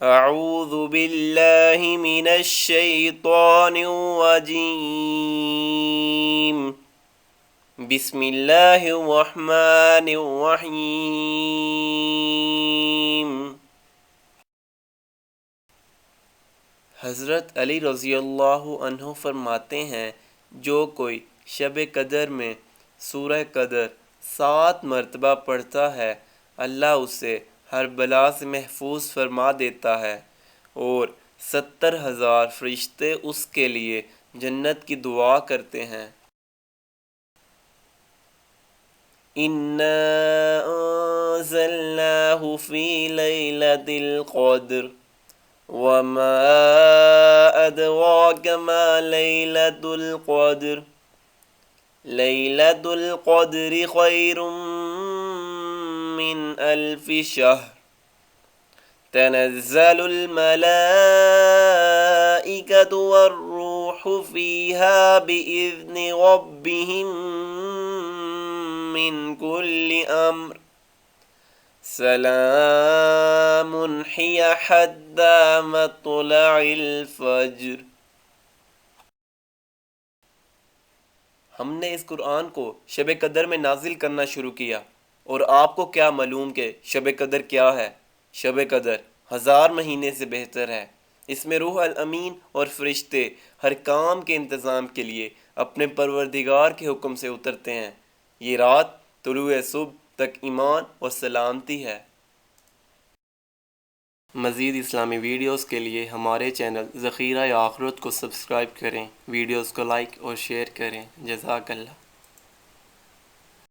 اعوذ باللہ من الشیطان الرجیم بسم اللہ الرحمن الرحیم۔ حضرت علی رضی اللہ عنہ فرماتے ہیں، جو کوئی شب قدر میں سورہ قدر 7 مرتبہ پڑھتا ہے، اللہ اسے ہر بلا سے محفوظ فرما دیتا ہے، اور 70,000 فرشتے اس کے لیے جنت کی دعا کرتے ہیں۔ اِنَّا أَنزَلْنَاهُ فِي لَيْلَةِ الْقَدْرِ وَمَا أَدْرَاكَ مَا لَيْلَةُ الْقَدْرِ لَيْلَةُ الْقَدْرِ خَيْرٌ مِّنْ أَلْفِ شَهْرٍ تَنَزَّلُ الْمَلَائِكَةُ وَالرُّوحُ فِيهَا بِإِذْنِ رَبِّهِم مِّن كُلِّ أَمْرٍ سلام ہی حتی مطلع الفجر۔ ہم نے اس قرآن کو شب قدر میں نازل کرنا شروع کیا، اور آپ کو کیا معلوم کہ شب قدر کیا ہے؟ شب قدر 1000 مہینے سے بہتر ہے۔ اس میں روح الامین اور فرشتے ہر کام کے انتظام کے لیے اپنے پروردگار کے حکم سے اترتے ہیں۔ یہ رات طلوع صبح تک ایمان اور سلامتی ہے۔ مزید اسلامی ویڈیوز کے لیے ہمارے چینل ذخیرہ آخرت کو سبسکرائب کریں، ویڈیوز کو لائک اور شیئر کریں۔ جزاک اللہ۔